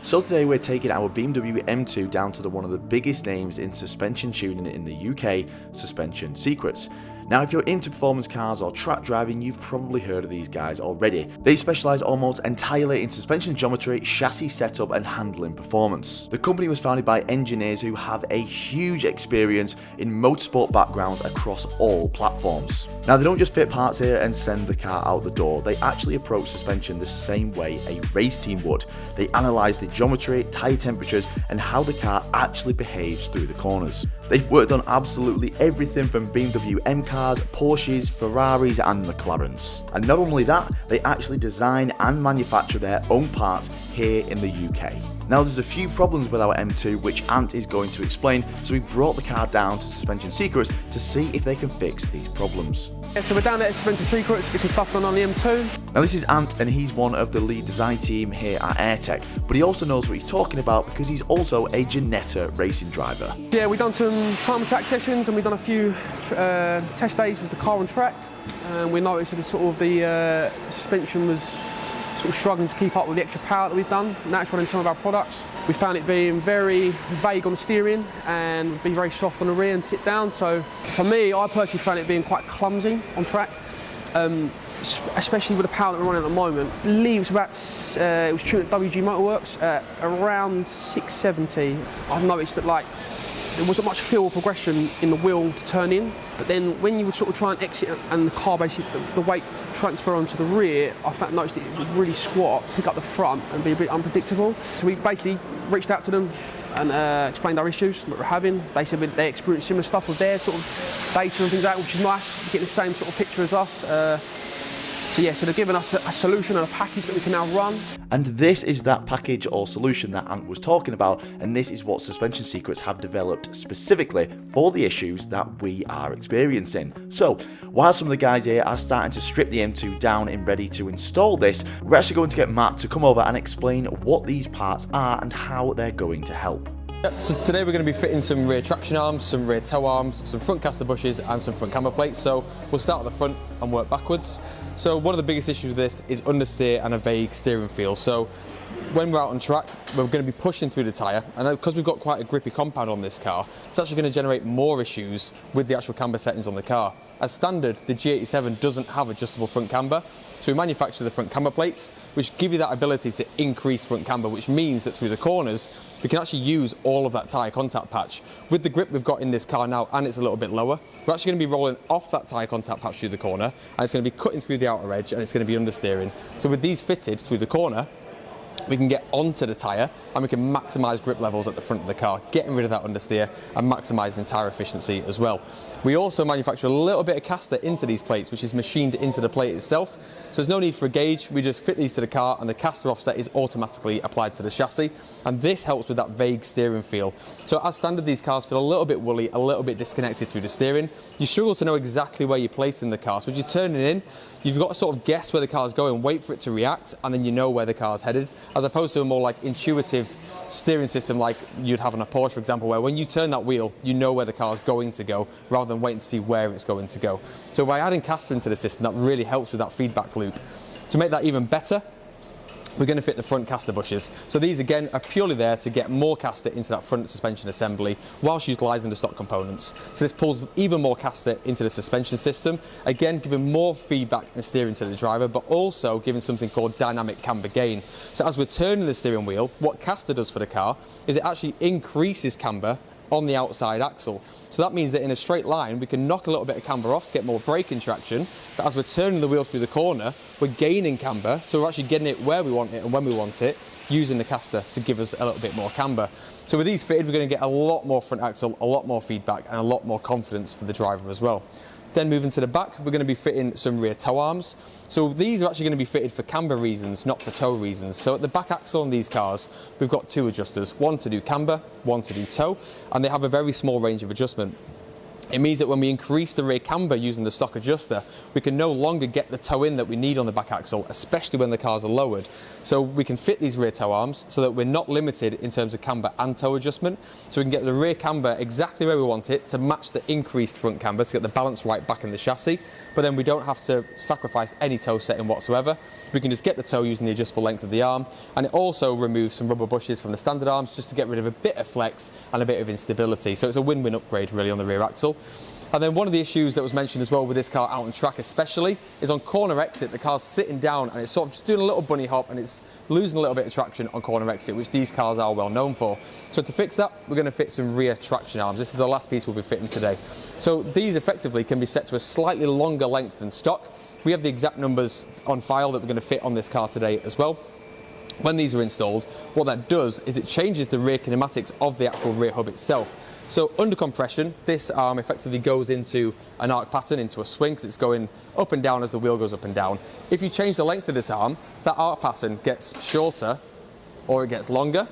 So today we're taking our BMW M2 down to one of the biggest names in suspension tuning in the UK, Suspension Secrets. Now if you're into performance cars or track driving, you've probably heard of these guys already. They specialise almost entirely in suspension geometry, chassis setup and handling performance. The company was founded by engineers who have a huge experience in motorsport backgrounds across all platforms. Now they don't just fit parts here and send the car out the door, they actually approach suspension the same way a race team would. They analyse the geometry, tyre temperatures and how the car actually behaves through the corners. They've worked on absolutely everything from BMW M cars, Porsches, Ferraris and McLarens. And not only that, they actually design and manufacture their own parts here in the UK. Now there's a few problems with our M2 which Ant is going to explain, so we brought the car down to Suspension Secrets to see if they can fix these problems. Yeah, so we're down at Suspension Secrets, get some stuff done on the M2. Now this is Ant and he's one of the lead design team here at AIRTEC, but he also knows what he's talking about because he's also a Ginetta racing driver. Yeah, we've done some time attack sessions and we've done a few test days with the car on track, and we noticed that the suspension was sort of struggling to keep up with the extra power that we've done, and that's running some of our products. We found it being very vague on the steering and be very soft on the rear and sit down. So for me, I personally found it being quite clumsy on track, especially with the power that we're running at the moment. I believe it was tuned at WG Motorworks at around 670. I've noticed that there wasn't much feel or progression in the wheel to turn in, but then when you would sort of try and exit and the car basically, the weight transfer onto the rear, I noticed that it would really squat, pick up the front and be a bit unpredictable. So we basically reached out to them and explained our issues that we're having. They said they experienced similar stuff with their sort of data and things like that, which is nice, getting the same sort of picture as us. So they're giving us a solution and a package that we can now run. And this is that package or solution that Ant was talking about, and this is what Suspension Secrets have developed specifically for the issues that we are experiencing. So, while some of the guys here are starting to strip the M2 down and ready to install this, we're actually going to get Matt to come over and explain what these parts are and how they're going to help. Yep, so today we're going to be fitting some rear traction arms, some rear tow arms, some front caster bushes and some front camber plates. So we'll start at the front and work backwards. So one of the biggest issues with this is understeer and a vague steering feel. So when we're out on track, we're going to be pushing through the tyre, and because we've got quite a grippy compound on this car, it's actually going to generate more issues with the actual camber settings on the car. As standard, the G87 doesn't have adjustable front camber, so we manufacture the front camber plates, which give you that ability to increase front camber, which means that through the corners, we can actually use all of that tyre contact patch. With the grip we've got in this car now, and it's a little bit lower, we're actually going to be rolling off that tyre contact patch through the corner, and it's going to be cutting through the outer edge, and it's going to be understeering. So with these fitted through the corner, we can get onto the tyre and we can maximise grip levels at the front of the car, getting rid of that understeer and maximising tyre efficiency as well. We also manufacture a little bit of caster into these plates, which is machined into the plate itself. So there's no need for a gauge, we just fit these to the car and the caster offset is automatically applied to the chassis, and this helps with that vague steering feel. So as standard, these cars feel a little bit woolly, a little bit disconnected through the steering. You struggle to know exactly where you're placed in the car, so as you're turning in, you've got to sort of guess where the car's going, wait for it to react, and then you know where the car's headed, as opposed to a more intuitive steering system like you'd have on a Porsche, for example, where when you turn that wheel, you know where the car's going to go, rather than waiting to see where it's going to go. So by adding caster into the system, that really helps with that feedback loop. To make that even better, we're going to fit the front caster bushes. So these again are purely there to get more caster into that front suspension assembly whilst utilising the stock components. So this pulls even more caster into the suspension system, again giving more feedback and steering to the driver, but also giving something called dynamic camber gain. So as we're turning the steering wheel, what caster does for the car is it actually increases camber on the outside axle. So that means that in a straight line we can knock a little bit of camber off to get more braking traction, but as we're turning the wheel through the corner we're gaining camber, so we're actually getting it where we want it and when we want it, using the caster to give us a little bit more camber. So with these fitted we're going to get a lot more front axle, a lot more feedback and a lot more confidence for the driver as well. Then moving to the back, we're going to be fitting some rear tow arms. So these are actually going to be fitted for camber reasons, not for tow reasons. So at the back axle on these cars, we've got two adjusters, one to do camber, one to do tow, and they have a very small range of adjustment. It means that when we increase the rear camber using the stock adjuster, we can no longer get the toe in that we need on the back axle, especially when the cars are lowered. So we can fit these rear toe arms so that we're not limited in terms of camber and toe adjustment. So we can get the rear camber exactly where we want it to match the increased front camber to get the balance right back in the chassis. But then we don't have to sacrifice any toe setting whatsoever. We can just get the toe using the adjustable length of the arm. And it also removes some rubber bushes from the standard arms just to get rid of a bit of flex and a bit of instability. So it's a win-win upgrade really on the rear axle. And then one of the issues that was mentioned as well with this car out on track especially is on corner exit, the car's sitting down and it's sort of just doing a little bunny hop and it's losing a little bit of traction on corner exit, which these cars are well known for. So to fix that, we're going to fit some rear traction arms. This is the last piece we'll be fitting today. So these effectively can be set to a slightly longer length than stock. We have the exact numbers on file that we're going to fit on this car today as well. When these are installed, what that does is it changes the rear kinematics of the actual rear hub itself. So under compression, this arm effectively goes into an arc pattern, into a swing, because it's going up and down as the wheel goes up and down. If you change the length of this arm, that arc pattern gets shorter or it gets longer,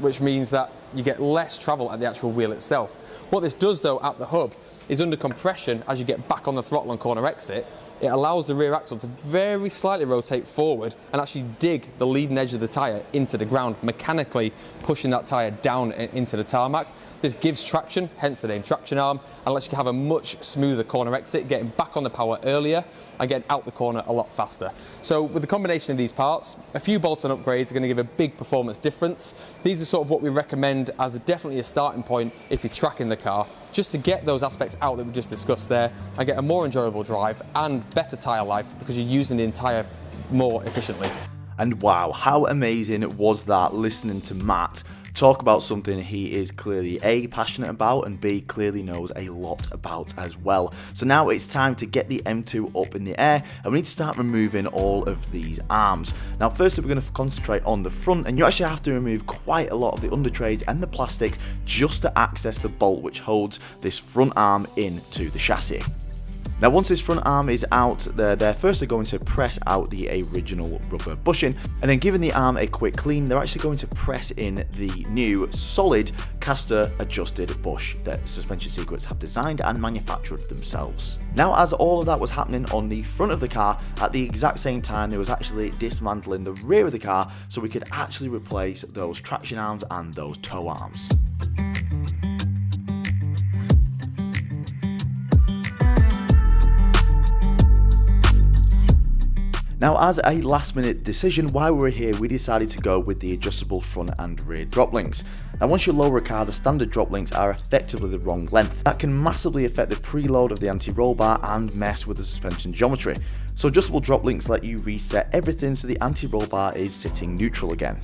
which means that you get less travel at the actual wheel itself. What this does though at the hub is under compression, as you get back on the throttle on corner exit, it allows the rear axle to very slightly rotate forward and actually dig the leading edge of the tyre into the ground, mechanically pushing that tyre down into the tarmac. This gives traction, hence the name traction arm, and lets you have a much smoother corner exit, getting back on the power earlier and getting out the corner a lot faster. So with the combination of these parts, a few bolt-on upgrades are going to give a big performance difference. These are sort of what we recommend as definitely a starting point if you're tracking the car, just to get those aspects out that we just discussed there and get a more enjoyable drive and better tyre life because you're using the entire more efficiently. And wow, how amazing was that listening to Matt talk about something he is clearly A, passionate about, and B, clearly knows a lot about as well. So now it's time to get the M2 up in the air and we need to start removing all of these arms. Now firstly we're going to concentrate on the front, and you actually have to remove quite a lot of the undertrays and the plastics just to access the bolt which holds this front arm into the chassis. Now once this front arm is out, they're firstly going to press out the original rubber bushing, and then giving the arm a quick clean, they're actually going to press in the new solid caster adjusted bush that Suspension Secrets have designed and manufactured themselves. Now as all of that was happening on the front of the car, at the exact same time there was actually dismantling the rear of the car so we could actually replace those traction arms and those toe arms. Now as a last minute decision while we were here, we decided to go with the adjustable front and rear drop links. Now once you lower a car, the standard drop links are effectively the wrong length. That can massively affect the preload of the anti-roll bar and mess with the suspension geometry. So adjustable drop links let you reset everything so the anti-roll bar is sitting neutral again.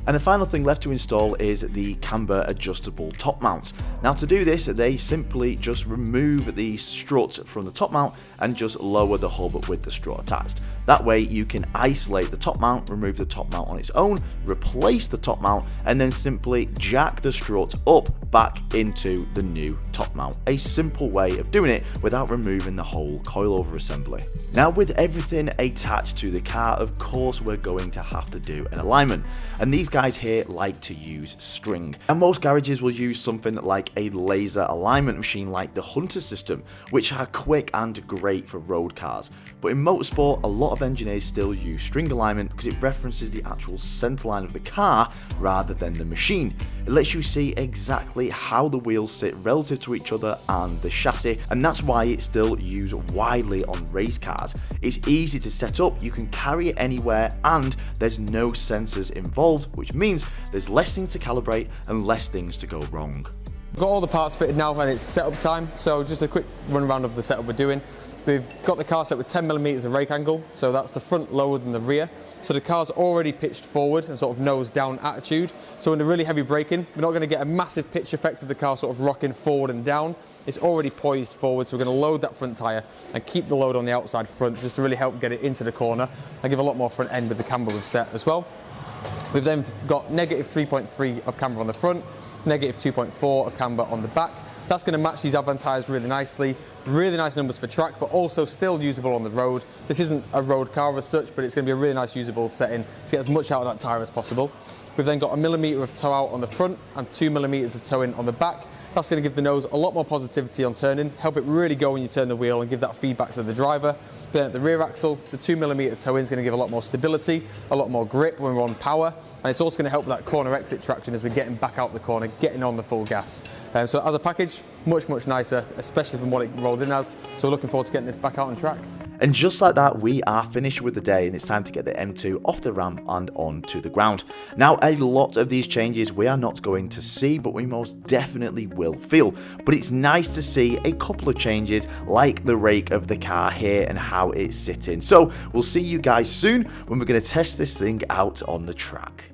And the final thing left to install is the camber adjustable top mount. Now to do this, they simply just remove the strut from the top mount and just lower the hub with the strut attached. That way you can isolate the top mount, remove the top mount on its own, replace the top mount, and then simply jack the strut up back into the new top mount. A simple way of doing it without removing the whole coilover assembly. Now with everything attached to the car, of course we're going to have to do an alignment. And these guys here like to use string, and most garages will use something like a laser alignment machine like the Hunter system, which are quick and great for road cars. But in motorsport, a lot of engineers still use string alignment because it references the actual center line of the car rather than the machine. It lets you see exactly how the wheels sit relative to each other and the chassis, and that's why it's still used widely on race cars. It's easy to set up, you can carry it anywhere, and there's no sensors involved, which means there's less things to calibrate and less things to go wrong. We've got all the parts fitted now and it's setup time, so just a quick run around of the setup we're doing. We've got the car set with 10mm of rake angle, so that's the front lower than the rear. So the car's already pitched forward and sort of nose down attitude. So in a really heavy braking, we're not going to get a massive pitch effect of the car sort of rocking forward and down. It's already poised forward, so we're going to load that front tyre and keep the load on the outside front just to really help get it into the corner and give a lot more front end with the camber we've set as well. We've then got negative 3.3 of camber on the front, negative 2.4 of camber on the back. That's going to match these Advan tyres really nicely. Really nice numbers for track, but also still usable on the road. This isn't a road car as such, but it's going to be a really nice usable setting to get as much out of that tyre as possible. We've then got 1mm of toe out on the front and 2mm of toe in on the back. That's going to give the nose a lot more positivity on turning, help it really go when you turn the wheel and give that feedback to the driver. Then at the rear axle, the 2mm toe in is going to give a lot more stability, a lot more grip when we're on power, and it's also going to help with that corner exit traction as we're getting back out the corner, getting on the full gas. So as a package, much nicer, especially from what it rolled in as. So we're looking forward to getting this back out on track. And just like that, we are finished with the day, and it's time to get the M2 off the ramp and onto the ground. Now, a lot of these changes we are not going to see, but we most definitely will feel. But it's nice to see a couple of changes, like the rake of the car here and how it's sitting. So we'll see you guys soon when we're going to test this thing out on the track.